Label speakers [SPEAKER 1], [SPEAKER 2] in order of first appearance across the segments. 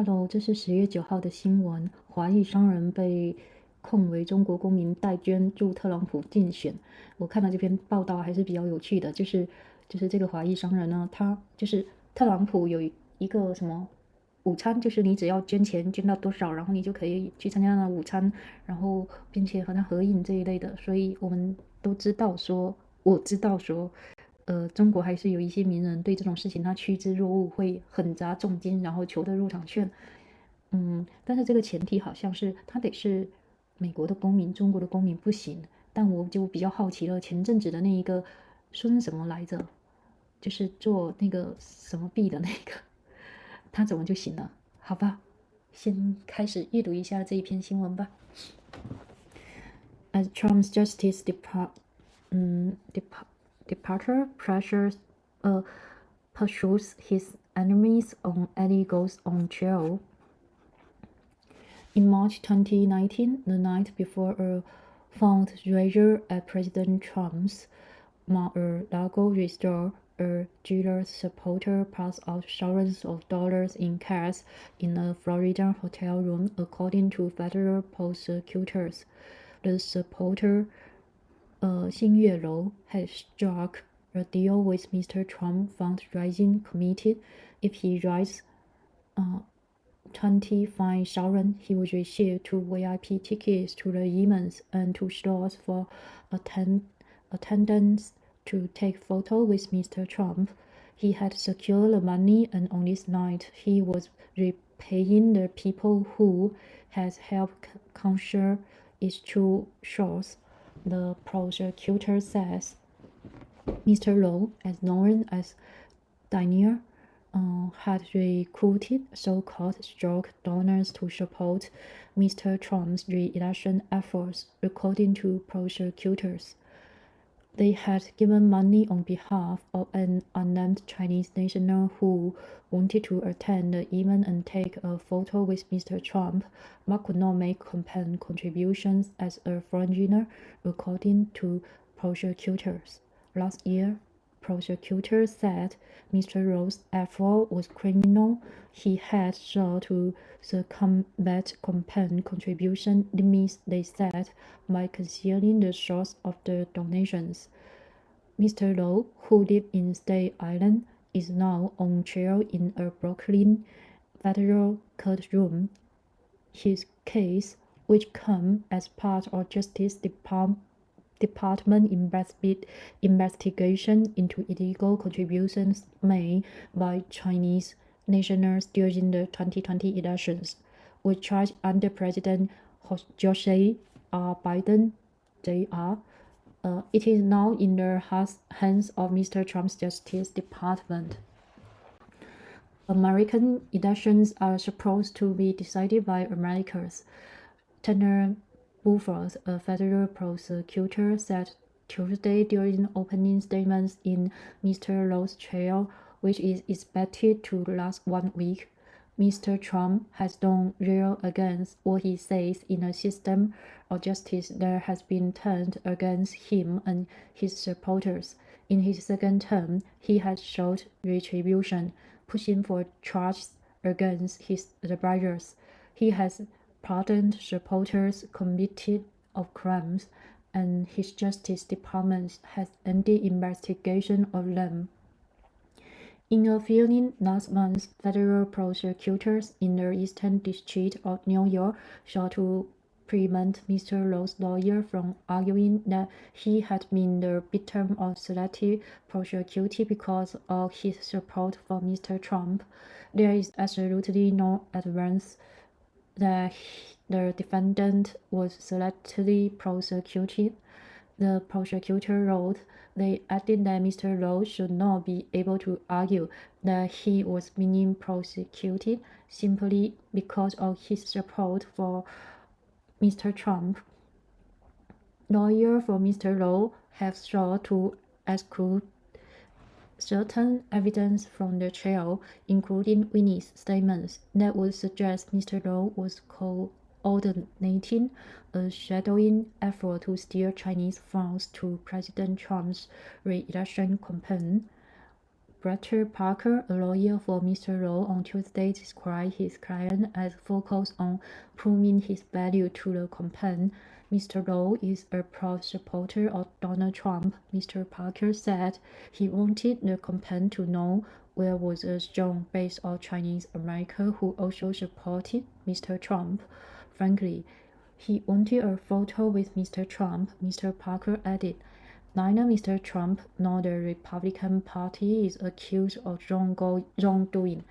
[SPEAKER 1] Hello，这是10月9号的新闻。华裔商人被控为中国公民，代捐助特朗普竞选。我看到这篇报道还是比较有趣的，就是这个华裔商人呢，他就是特朗普有一个什么午餐，就是你只要捐钱捐到多少，然后你就可以去参加那午餐，然后并且和他合影这一类的。所以我们都知道说，我知道说。中国还是有一些名人对这种事情他趋之若鹜，会狠砸重金，然后求得入场券。但是这个前提好像是他得是美国的公民，中国的公民不行。但我就比较好奇了，前阵子的那一个孙什么来着，就是做那个什么币的那个，他怎么就行了？好吧，先开始阅读一下这一篇新闻吧。As Trump's Justice Departure pursues his enemies on as he goes on trial. In March 2019, the night before a fundraiser at President Trump's Mar-a-Lago resort, a Gillard supporter passed out thousands of dollars in cash in a Florida hotel room, according to federal prosecutors. The supporter, Xin Yuelou, had struck a deal with Mr. Trump fundraising committee. If he raises $25,000, he would receive 2 VIP tickets to the events and 2 slots for attendance to take photos with Mr. Trump. He had secured the money, and on this night, he was repaying the people who had helped conjure its true source, the prosecutor says. Mr. Low, as known as Daniel, had recruited so-called stroke donors to support Mr. Trump's re-election efforts, according to prosecutors. They had given money on behalf of an unnamed Chinese national who wanted to attend the event and take a photo with Mr. Trump, but could not make campaign contributions as a foreigner, according to prosecutors. Last year, prosecutors said Mr. Rowe's effort was criminal. He had sought to circumvent campaign contribution limits, they said, by concealing the source of the donations. Mr. Lowe, who lived in Staten Island, is now on trial in a Brooklyn federal courtroom. His case, which comes as part of Justice Department investigation into illegal contributions made by Chinese nationals during the 2020 elections, was charged under President Jose R. Biden, Jr. It is now in the hands of Mr. Trump's Justice Department. American elections are supposed to be decided by Americans. Tanner Buford, a federal prosecutor, said Tuesday during opening statements in Mr. Lowe's trial, which is expected to last 1 week. Mr. Trump has done rail against what he says in a system of justice that has been turned against him and his supporters. In his second term, he has sought retribution, pushing for charges against his advisors. He has pardoned supporters convicted of crimes, and his Justice Department has ended investigation of them. In a filing last month, federal prosecutors in the Eastern District of New York sought to prevent Mr. Lowe's lawyer from arguing that he had been the victim of selective prosecution because of his support for Mr. Trump. There is absolutely no evidence that the defendant was selectively prosecuted, the prosecutor wrote. They added that Mr. Lowe should not be able to argue that he was being prosecuted simply because of his support for Mr. Trump. Lawyers for Mr. Lowe have sought to exclude certain evidence from the trial, including witness statements that would suggest Mr. Lowe was coordinating a shadowing effort to steer Chinese funds to President Trump's re-election campaign. Brett Parker, a lawyer for Mr. Low, on Tuesday described his client as focused on proving his value to the campaign. Mr. Low is a proud supporter of Donald Trump. Mr. Parker said he wanted the campaign to know there was a strong base of Chinese Americans who also supported Mr. Trump. Frankly, he wanted a photo with Mr. Trump, Mr. Parker added. Neither Mr. Trump nor the Republican Party is accused of wrongdoing.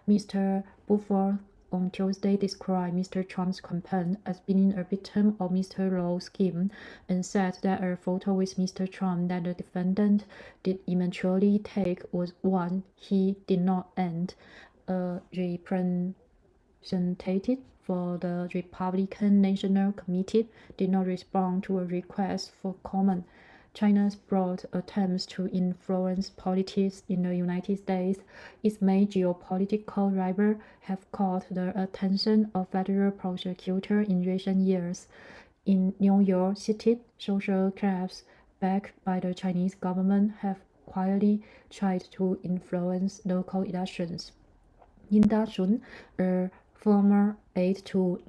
[SPEAKER 1] Mr. Buford on Tuesday described Mr. Trump's campaign as being a victim of Mr. Low's scheme and said that a photo with Mr. Trump that the defendant did eventually take was one he did not end. A representative for the Republican National Committee did not respond to a request for comment. China's broad attempts to influence politics in the United States, its main geopolitical rival, have caught the attention of federal prosecutors in recent years. In New York City, social clubs backed by the Chinese government have quietly tried to influence local elections. Linda Sun, a former aide to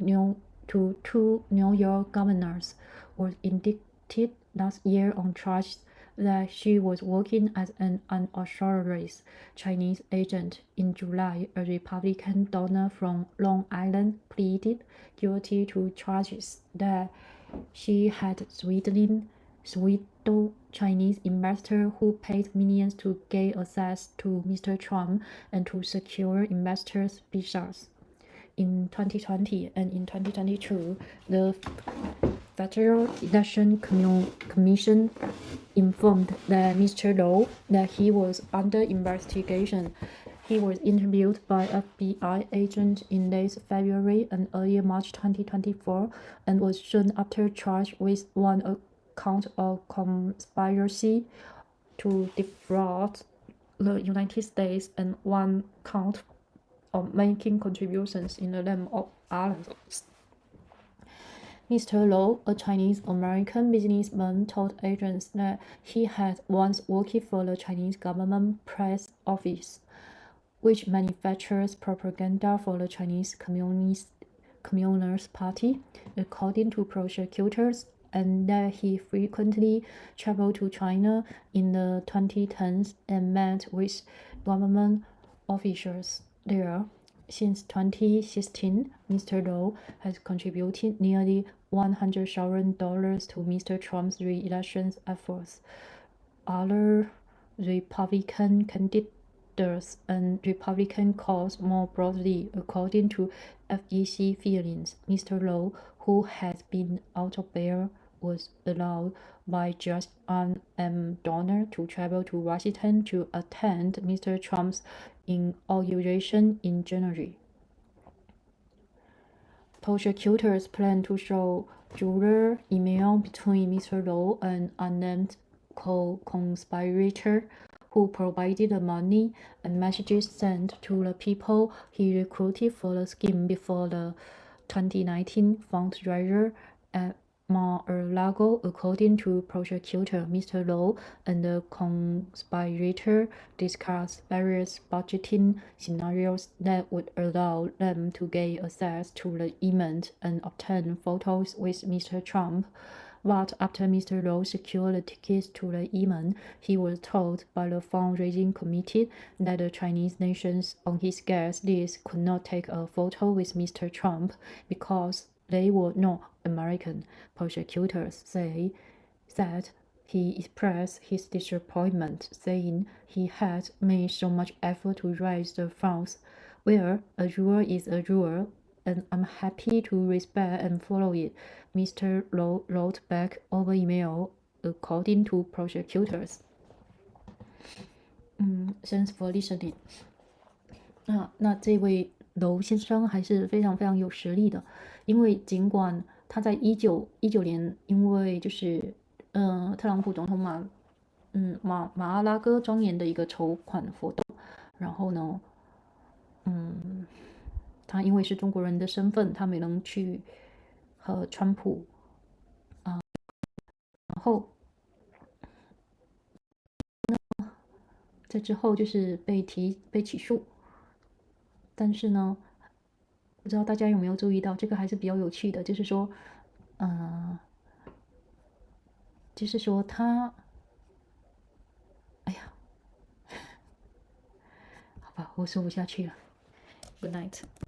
[SPEAKER 1] two New York governors, was indicted last year on charges that she was working as an unauthorized Chinese agent. In July, a Republican donor from Long Island pleaded guilty to charges that she had swindled Chinese investors who paid millions to gain access to Mr. Trump and to secure investors' visas. In 2020 and in 2022, the Federal Election Commission informed that Mr. Low that he was under investigation. He was interviewed by FBI agents in late February and early March 2024 and was soon after charged with one count of conspiracy to defraud the United States and one count of making contributions in the name of others. Mr. Low, a Chinese-American businessman, told agents that he had once worked for the Chinese government press office, which manufactures propaganda for the Chinese Communist Party, according to prosecutors, and that he frequently traveled to China in the 2010s and met with government officials there. Since 2016, Mr. Low has contributed nearly $100,000 to Mr. Trump's re-election efforts. Other Republican candidates and Republican cause more broadly, according to FEC filings. Mr. Low, who has been out of bail, was allowed by Judge Ann M. Donner to travel to Washington to attend Mr. Trump's inauguration in January. Prosecutors plan to show juror email between Mr. Low and unnamed co-conspirator who provided the money and messages sent to the people he recruited for the scheme before the 2019 fundraiser at Mar-a-Lago. According to prosecutor, Mr. Low and the conspirator discussed various budgeting scenarios that would allow them to gain access to the event and obtain photos with Mr. Trump. But after Mr. Low secured the tickets to the event, he was told by the fundraising committee that the Chinese nations on his guest list could not take a photo with Mr. Trump because they were not American. Prosecutors said he expressed his disappointment, saying he had made so much effort to raise the funds. Well, a rule is a rule, and I'm happy to respect and follow it, Mr. Low wrote back over email, according to prosecutors. Thanks for listening. 那这位楼先生还是非常非常有实力的，因为尽管他在19年，因为就是特朗普总统马阿拉戈庄园的一个筹款活动，然后呢，他因为是中国人的身份，他没能去和川普然后这在之后就是被起诉。但是呢，不知道大家有没有注意到，这个还是比较有趣的，就是说，他，哎呀，好吧，我说不下去了。Good night。